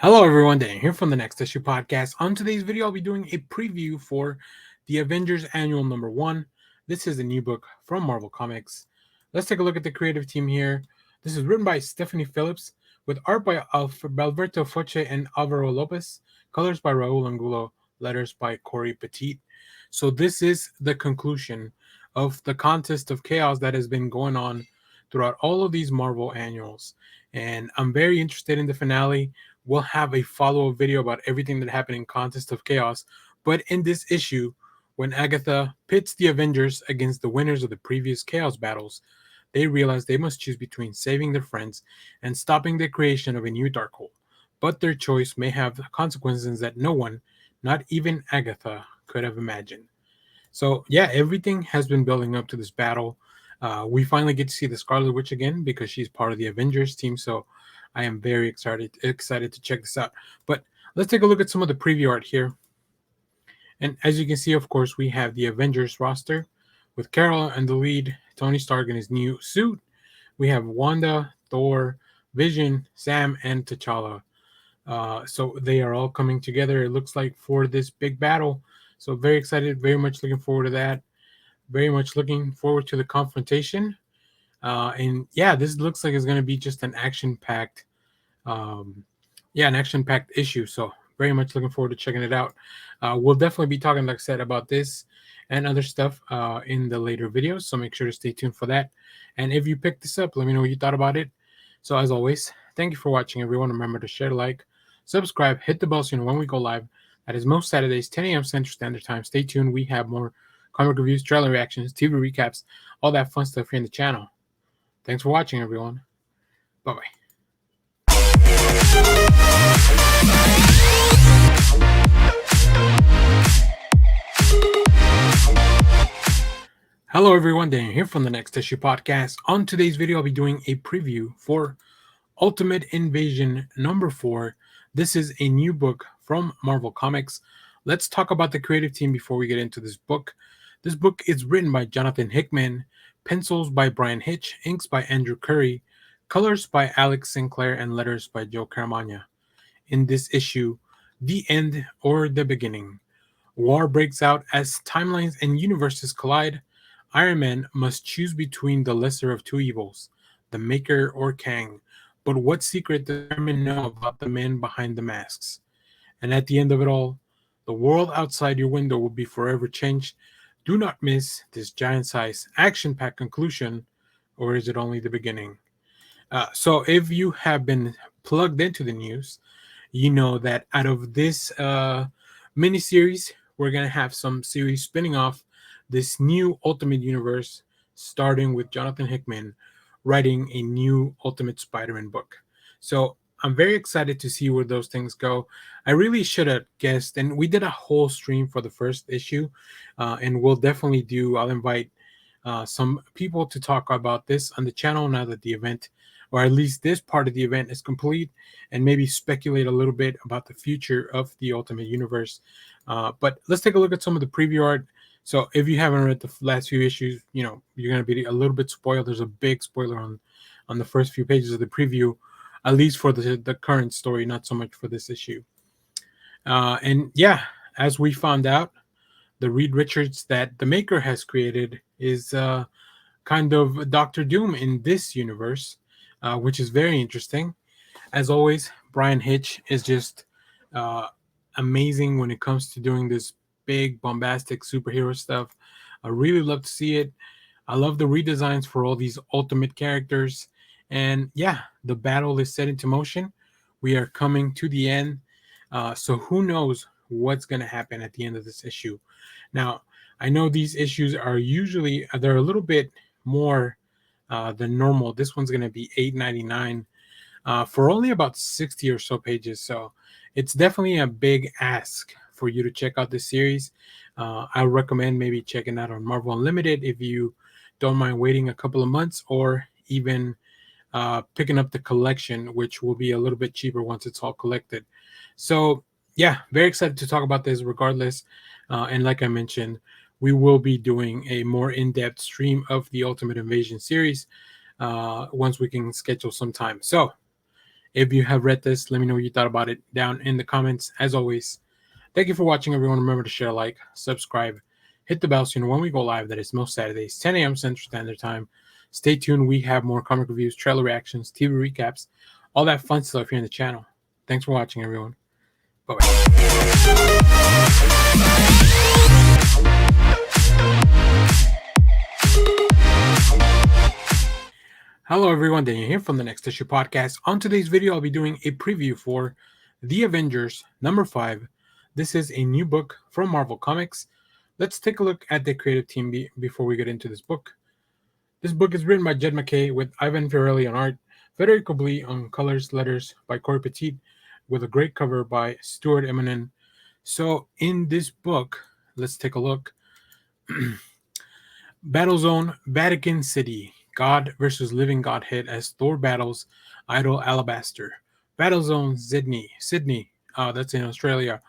Hello everyone, Dan here from the Next Issue Podcast. On today's video, I'll be doing a preview for the Avengers Annual number 1. This is a new book from Marvel Comics. Let's take a look at the creative team here. This is written by Stephanie Phillips, with art by Alberto Foche and Alvaro Lopez, colors by Raul Angulo, letters by Corey Petit. So this is the conclusion of the contest of chaos that has been going on throughout all of these Marvel annuals. And I'm very interested in the finale. We'll have a follow-up video about everything that happened in Contest of Chaos. But in this issue, when Agatha pits the Avengers against the winners of the previous Chaos battles, they realize they must choose between saving their friends and stopping the creation of a new Darkhold. But their choice may have consequences that no one, not even Agatha, could have imagined. So yeah, everything has been building up to this battle. We finally get to see the Scarlet Witch again because she's part of the Avengers team. So I am very excited to check this out. But let's take a look at some of the preview art here. And as you can see, of course, we have the Avengers roster with Carol and the lead, Tony Stark in his new suit. We have Wanda, Thor, Vision, Sam, and T'Challa. So they are all coming together, it looks like, for this big battle. So very excited, very much looking forward to that. Very much looking forward to the confrontation. And yeah, this looks like it's going to be just an action-packed, an action-packed issue. So very much looking forward to checking it out. We'll definitely be talking, like I said, about this and other stuff in the later videos. So make sure to stay tuned for that. And if you picked this up, let me know what you thought about it. So as always, thank you for watching, everyone. Remember to share, like, subscribe, hit the bell so you know when we go live. That is most Saturdays, 10 a.m. Central Standard Time. Stay tuned. We have more comic reviews, trailer reactions, TV recaps, all that fun stuff here in the channel. Thanks for watching, everyone. Bye-bye. Hello, everyone. Dan here from the Next Issue Podcast. On today's video, I'll be doing a preview for Ultimate Invasion number 4. This is a new book from Marvel Comics. Let's talk about the creative team before we get into this book. This book is written by Jonathan Hickman, pencils by Brian Hitch, inks by Andrew Curry, colors by Alex Sinclair, and letters by Joe Caramagna. In this issue, the end or the beginning. War breaks out as timelines and universes collide. Iron Man must choose between the lesser of two evils, the Maker or Kang. But what secret does Iron Man know about the man behind the masks? And at the end of it all, the world outside your window will be forever changed. Do not miss this giant-sized, action-packed conclusion, or is it only the beginning? So if you have been plugged into the news, you know that out of this mini-series, we're going to have some series spinning off this new Ultimate Universe, starting with Jonathan Hickman writing a new Ultimate Spider-Man book. So I'm very excited to see where those things go. I really should have guessed, and we did a whole stream for the first issue, and we'll definitely I'll invite some people to talk about this on the channel now that the event, or at least this part of the event, is complete, and maybe speculate a little bit about the future of the Ultimate Universe. But let's take a look at some of the preview art. So if you haven't read the last few issues, you know, you're going to be a little bit spoiled. There's a big spoiler on the first few pages of the preview, at least for the current story, not so much for this issue. And yeah, as we found out, the Reed Richards that the Maker has created is kind of Doctor Doom in this universe, which is very interesting. As always, Brian Hitch is just amazing when it comes to doing this big, bombastic superhero stuff. I really love to see it. I love the redesigns for all these Ultimate characters. And yeah, the battle is set into motion. We are coming to the end. So who knows what's going to happen at the end of this issue. Now, I know these issues are usually, they're a little bit more than normal. This one's going to be $8.99 for only about 60 or so pages. So it's definitely a big ask for you to check out this series. I would recommend maybe checking out on Marvel Unlimited if you don't mind waiting a couple of months, or even picking up the collection, which will be a little bit cheaper once it's all collected. So yeah, very excited to talk about this regardless. And like I mentioned, we will be doing a more in-depth stream of the Ultimate Invasion series once we can schedule some time. So If you have read this, let me know what you thought about it down in the comments. As always, thank you for watching, everyone. Remember to share, like, subscribe, hit the bell so you know when we go live. That is most Saturdays, 10 a.m. Central Standard Time. Stay tuned. We have more comic reviews, trailer reactions, TV recaps, all that fun stuff here in the channel. Thanks for watching, everyone. Bye bye. Hello everyone, Daniel here from the Next Issue Podcast. On today's video, I'll be doing a preview for The Avengers number 5. This is a new book from Marvel Comics. Let's take a look at the creative team before we get into this book. This book is written by Jed MacKay with Ivan Fiorelli on art, Federico Blee on colors, letters by Corey Petit, with a great cover by Stuart Eminem. So in this book, let's take a look. Battlezone, Vatican City. God versus Living Godhead as Thor battles Idol Alabaster. Battlezone, Sydney. That's in Australia.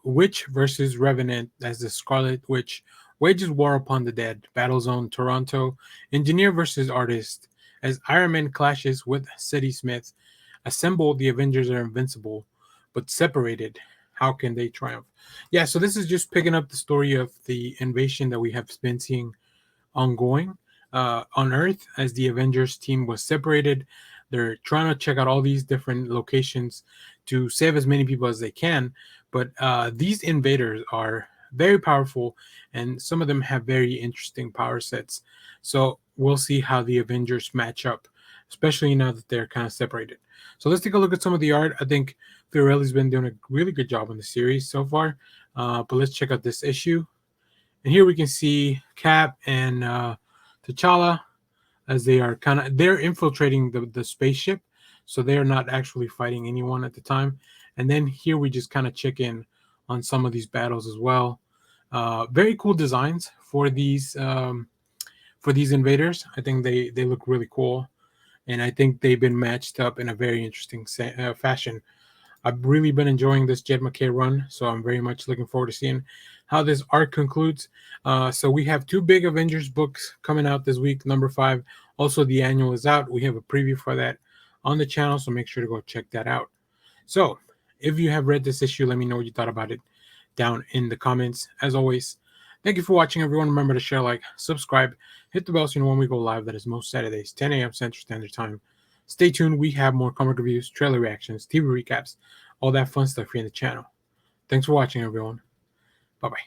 Witch versus Revenant as the Scarlet Witch wages war upon the dead. Battlezone, Toronto. Engineer versus Artist as Iron Man clashes with City Smith. Assemble, the Avengers are invincible, but separated. How can they triumph? Yeah, so this is just picking up the story of the invasion that we have been seeing ongoing on Earth as the Avengers team was separated. They're trying to check out all these different locations to save as many people as they can. But these invaders are very powerful, and some of them have very interesting power sets. So we'll see how the Avengers match up, especially now that they're kind of separated. So let's take a look at some of the art. I think Fiorelli's been doing a really good job on the series so far. But let's check out this issue. And here we can see Cap and T'Challa as they're infiltrating the spaceship, so they're not actually fighting anyone at the time. And then here we just kind of check in on some of these battles as well. Very cool designs for these invaders. I think they look really cool, and I think they've been matched up in a very interesting fashion. I've really been enjoying this Jed MacKay run, so I'm very much looking forward to seeing how this arc concludes. So we have 2 big Avengers books coming out this week, number 5. Also, the annual is out. We have a preview for that on the channel, so make sure to go check that out. So if you have read this issue, let me know what you thought about it down in the comments. As always, thank you for watching, everyone. Remember to share, like, subscribe, hit the bell so you know when we go live. That is most Saturdays, 10 a.m. Central Standard Time. Stay tuned. We have more comic reviews, trailer reactions, TV recaps, all that fun stuff here in the channel. Thanks for watching, everyone. Bye-bye.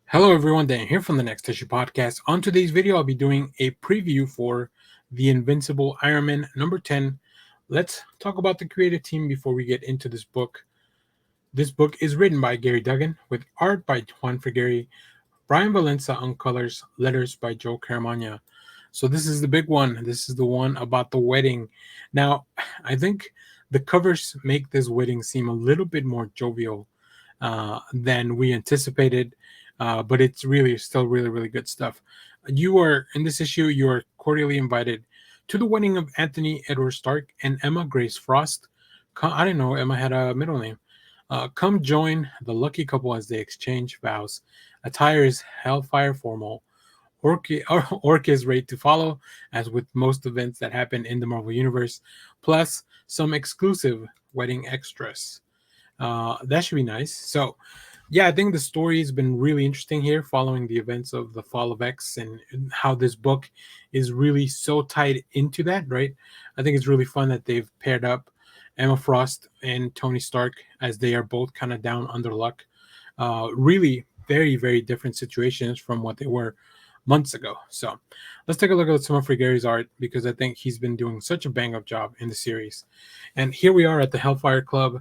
Hello, everyone. Dan here from the Next Issue Podcast. On today's video, I'll be doing a preview for the Invincible Iron Man number 10. Let's talk about the creative team before we get into this book. This book is written by Gary Duggan with art by Juan Frigeri, Brian Valenza on colors, letters by Joe Caramagna. So this is the big one. This is the one about the wedding. Now, I think the covers make this wedding seem a little bit more jovial than we anticipated, but it's really still really good stuff. You are in this issue. You are cordially invited to the wedding of Anthony Edward Stark and Emma Grace Frost. I didn't know Emma had a middle name. Come join the lucky couple as they exchange vows. Attire is hellfire formal. Orc is ready to follow, as with most events that happen in the Marvel Universe, plus some exclusive wedding extras. That should be nice. So, yeah, I think the story has been really interesting here, following the events of the Fall of X and how this book is really so tied into that, right? I think it's really fun that they've paired up Emma Frost and Tony Stark as they are both kind of down under luck. Really very different situations from what they were months ago. So let's take a look at some of Frigeri's art, because I think he's been doing such a bang-up job in the series. And here we are at the Hellfire Club.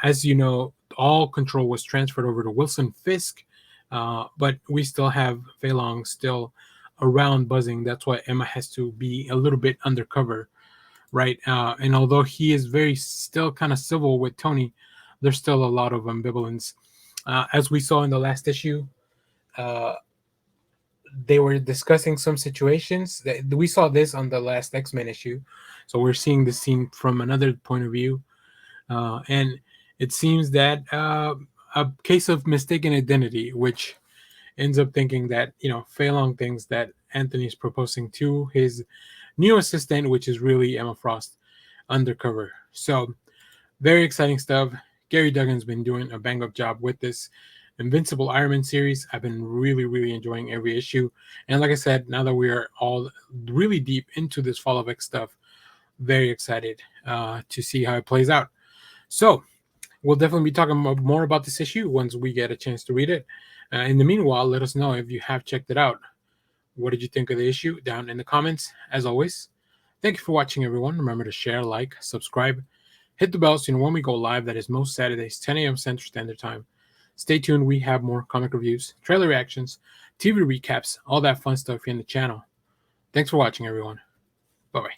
As you know, all control was transferred over to Wilson Fisk, but we still have Fei Long still around buzzing. That's why Emma has to be a little bit undercover, right? And although he is very still kind of civil with Tony, there's still a lot of ambivalence. As we saw in the last issue, they were discussing some situations. We saw this on the last X-Men issue, so we're seeing the scene from another point of view. And it seems that a case of mistaken identity, which ends up thinking that, Fei Long thinks that Anthony's proposing to his new assistant, which is really Emma Frost undercover. So very exciting stuff. Gary Duggan's been doing a bang up job with this Invincible Iron Man series. I've been really, really enjoying every issue. And like I said, now that we are all really deep into this Fall of X stuff, very excited to see how it plays out. So we'll definitely be talking more about this issue once we get a chance to read it. In the meanwhile, let us know if you have checked it out. What did you think of the issue? Down in the comments. As always, thank you for watching, everyone. Remember to share, like, subscribe, hit the bell so you know when we go live. That is most Saturdays, 10 a.m. Central Standard Time. Stay tuned. We have more comic reviews, trailer reactions, TV recaps, all that fun stuff here in the channel. Thanks for watching, everyone. Bye-bye.